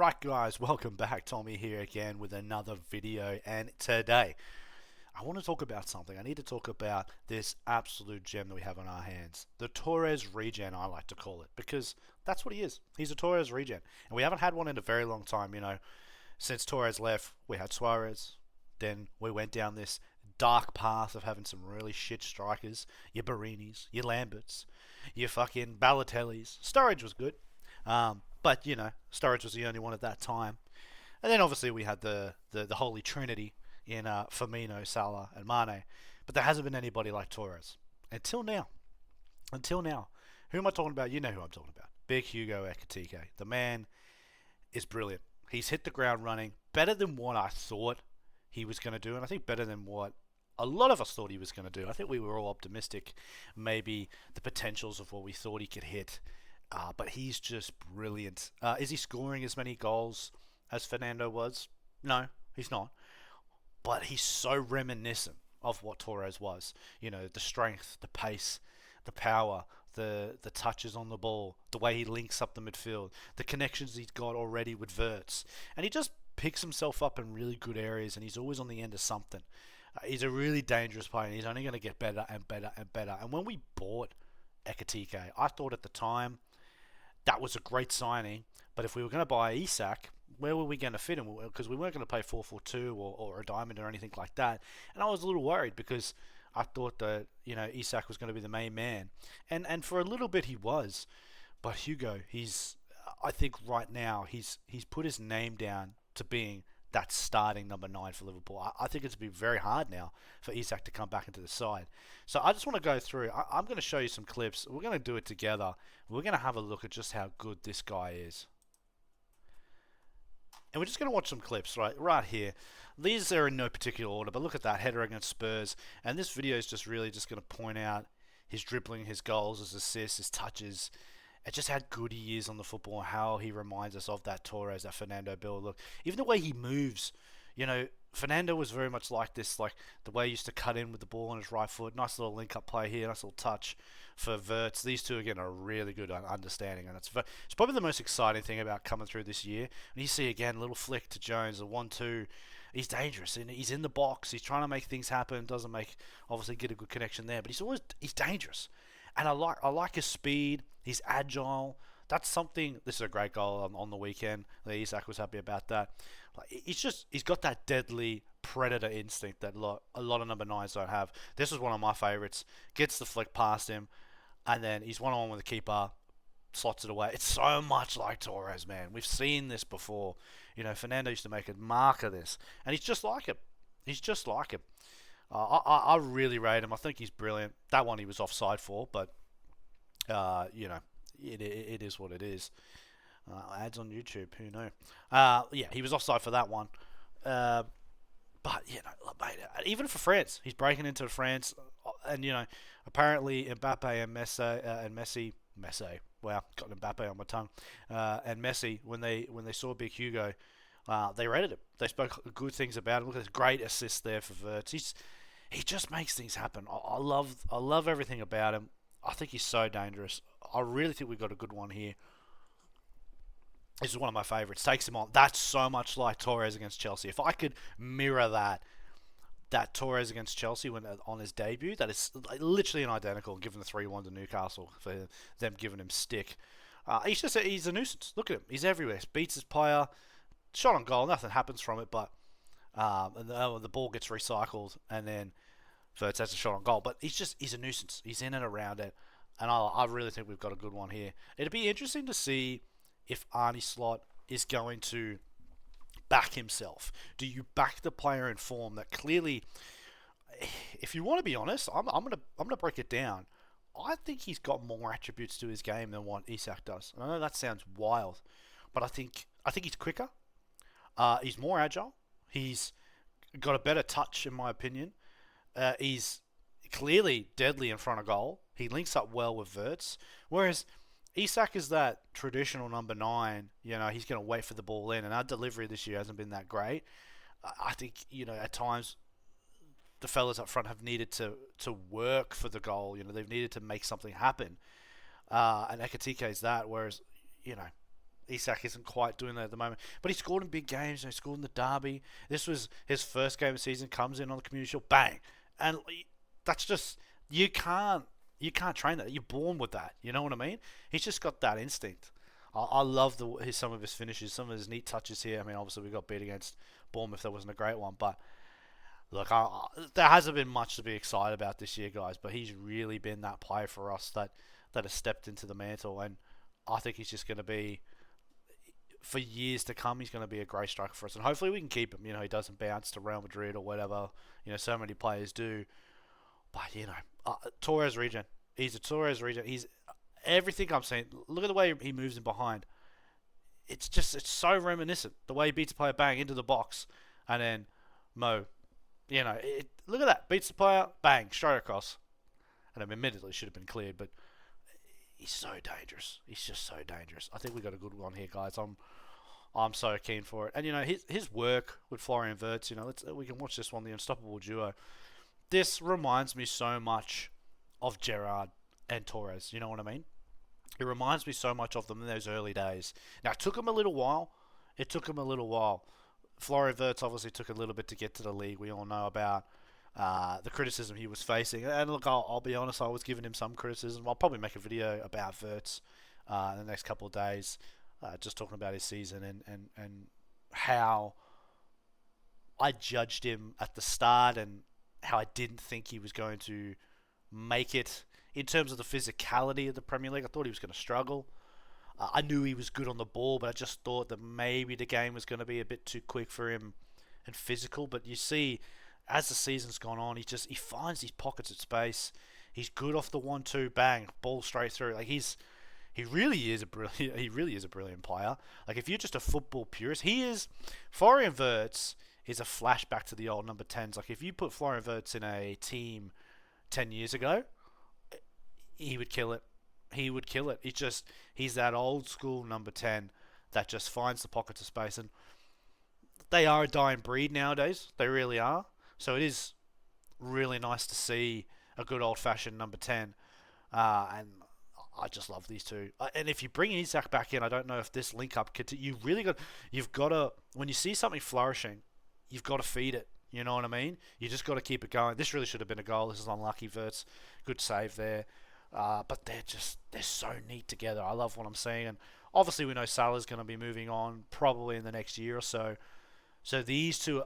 Right guys, welcome back. Tommy here again with another video, and today I want to talk about something. I need to talk about this absolute gem that we have on our hands. The Torres Regen, I like to call it, because that's what he is. He's a Torres Regen. And we haven't had one in a very long time, Since Torres left, we had Suarez. Then we went down this dark path of having some really shit strikers. Your Barinis, your Lamberts, your fucking Balotellis. Sturridge was good. But Sturridge was the only one at that time. And then obviously we had the Holy Trinity in Firmino, Salah, and Mane. But there hasn't been anybody like Torres. Until now. Until now. Who am I talking about? You know who I'm talking about. Big Hugo Ekitike. The man is brilliant. He's hit the ground running better than what I thought he was going to do. And I think better than what a lot of us thought he was going to do. I think we were all optimistic. Maybe the potentials of what we thought he could hit. But he's just brilliant. Is he scoring as many goals as Fernando was? No, he's not. But he's so reminiscent of what Torres was. The strength, the pace, the power, the touches on the ball, the way he links up the midfield, the connections he's got already with Wirtz. And he just picks himself up in really good areas, and he's always on the end of something. He's a really dangerous player, and he's only going to get better and better and better. And when we bought Ekitike, I thought at the time, that was a great signing, but if we were going to buy Isak, where were we going to fit him? Because we weren't going to play 4-4-2 or a diamond or anything like that. And I was a little worried because I thought that Isak was going to be the main man, and for a little bit he was. But Hugo, I think right now he's put his name down to being that starting number 9 for Liverpool. I think it's going to be very hard now for Isak to come back into the side. So I just want to go through. I'm going to show you some clips. We're going to do it together. We're going to have a look at just how good this guy is. And we're just going to watch some clips right here. These are in no particular order, but look at that header against Spurs. And this video is just really just going to point out his dribbling, his goals, his assists, his touches, and just how good he is on the football, how he reminds us of that Torres, that Fernando build. Look, even the way he moves, Fernando was very much like this, like the way he used to cut in with the ball on his right foot. Nice little link-up play here, nice little touch for Wirtz. These two, again, are really good understanding, and it's probably the most exciting thing about coming through this year. And you see, again, a little flick to Jones, a 1-2. He's dangerous, and he's in the box. He's trying to make things happen. Doesn't obviously get a good connection there, but he's dangerous. And I like his speed. He's agile. That's something. This is a great goal on the weekend. Isak was happy about that. He's got that deadly predator instinct that a lot of number 9s don't have. This is one of my favorites. Gets the flick past him, and then he's one-on-one with the keeper, slots it away. It's so much like Torres, man. We've seen this before. Fernando used to make a mark of this, and he's just like him. He's just like him. I really rate him. I think he's brilliant. That one he was offside for, but it is what it is. Ads on YouTube, who knew? Yeah, he was offside for that one. But mate, even for France, he's breaking into France, and apparently Mbappe and Messi. Wow, got Mbappe on my tongue. And Messi, when they saw Big Hugo, they rated him. They spoke good things about him. Look at this great assist there for Wirtz. He just makes things happen. I love everything about him. I think he's so dangerous. I really think we've got a good one here. This is one of my favourites. Takes him on. That's so much like Torres against Chelsea. If I could mirror that Torres against Chelsea on his debut, that is literally an identical, given the 3-1 to Newcastle for them giving him stick. He's a nuisance. Look at him. He's everywhere. Beats his player. Shot on goal. Nothing happens from it, but the ball gets recycled, and then Wirtz has a shot on goal. But he's a nuisance. He's in and around it, and I really think we've got a good one here. It'd be interesting to see if Arne Slot is going to back himself. Do you back the player in form that clearly, if you want to be honest, I'm gonna break it down. I think he's got more attributes to his game than what Isak does. I know that sounds wild, but I think he's quicker. He's more agile. He's got a better touch, in my opinion. He's clearly deadly in front of goal. He links up well with Wirtz. Whereas Isak is that traditional number 9. He's going to wait for the ball in, and our delivery this year hasn't been that great. I think, at times the fellas up front have needed to work for the goal. They've needed to make something happen. And Ekitike is that, whereas, Isak isn't quite doing that at the moment, but he scored in big games. He scored in the derby. This was his first game of the season. Comes in on the community shield, bang, and that's just you can't train that. You're born with that. You know what I mean? He's just got that instinct. I love some of his finishes, some of his neat touches here. I mean, obviously we got beat against Bournemouth. That wasn't a great one, but look, there hasn't been much to be excited about this year, guys. But he's really been that player for us that has stepped into the mantle, and I think he's just going to be, for years to come, he's going to be a great striker for us, and hopefully we can keep him. He doesn't bounce to Real Madrid or whatever. So many players do, but Torres Regen. He's a Torres Regen. He's everything I'm saying. Look at the way he moves in behind. It's so reminiscent. The way he beats a player, bang, into the box, and then Mo. Look at that. Beats the player, bang, straight across. And admittedly, should have been cleared, but he's so dangerous. He's just so dangerous. I think we got a good one here, guys. I'm so keen for it. And his work with Florian Wirtz. We can watch this one, the unstoppable duo. This reminds me so much of Gerrard and Torres. You know what I mean? It reminds me so much of them in those early days. Now, it took him a little while. Florian Wirtz obviously took a little bit to get to the league. We all know about the criticism he was facing. And look, I'll be honest, I was giving him some criticism. I'll probably make a video about Wirtz in the next couple of days, just talking about his season and how I judged him at the start and how I didn't think he was going to make it in terms of the physicality of the Premier League. I thought he was going to struggle. I knew he was good on the ball, but I just thought that maybe the game was going to be a bit too quick for him and physical. But you see, as the season's gone on, he finds these pockets of space. He's good off the 1-2, bang, ball straight through. Like he really is a brilliant player. Like if you're just a football purist, Florian Wirtz is a flashback to the old number 10s. Like if you put Florian Wirtz in a team 10 years ago, he would kill it. He's that old school number 10 that just finds the pockets of space, and they are a dying breed nowadays. They really are. So it is really nice to see a good old fashioned number 10, and I just love these two. And if you bring Isak back in, I don't know if this link up you've got to, when you see something flourishing, you've got to feed it. You know what I mean? You just got to keep it going. This really should have been a goal. This is unlucky, Wirtz. Good save there. But they're so neat together. I love what I'm seeing. And obviously we know Salah's going to be moving on probably in the next year or so. So these two,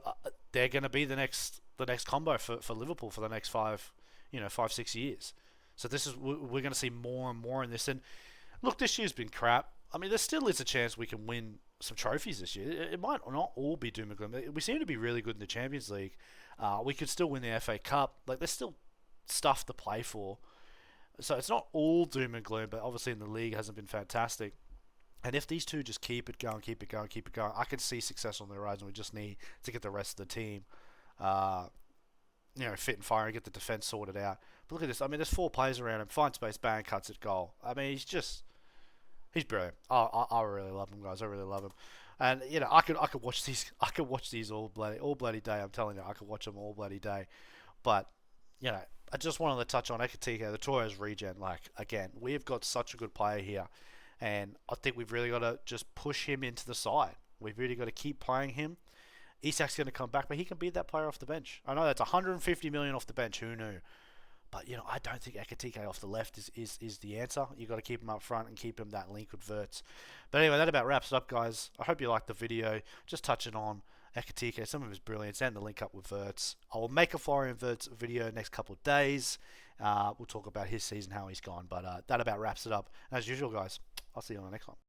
they're going to be the next combo for Liverpool for the next 5-6 years. So we're going to see more and more in this. And look, this year's been crap. I mean, there still is a chance we can win some trophies this year. It might not all be doom and gloom. We seem to be really good in the Champions League. We could still win the FA Cup. Like, there's still stuff to play for. So it's not all doom and gloom, but obviously in the league hasn't been fantastic. And if these two just keep it going, I could see success on the horizon. We just need to get the rest of the team, fit and fire and get the defense sorted out. But look at this. I mean, there's 4 players around him. Find space, bang, cuts it, goal. I mean, he's brilliant. I really love him, guys. I really love him. And I could watch these. I could watch these all bloody day. I'm telling you, I could watch them all bloody day. But I just wanted to touch on Ekitike, the Torres Regen. Like, again, we've got such a good player here, and I think we've really got to just push him into the side. We've really got to keep playing him. Isak's going to come back, but he can be that player off the bench. I know that's 150 million off the bench. Who knew? But I don't think Ekitike off the left is the answer. You've got to keep him up front and keep him that link with Wirtz. But anyway, that about wraps it up, guys. I hope you liked the video. Just touching on Ekitike, some of his brilliance, and the link up with Wirtz. I will make a Florian Wirtz video next couple of days. We'll talk about his season, how he's gone. But that about wraps it up. As usual, guys, I'll see you on the next one.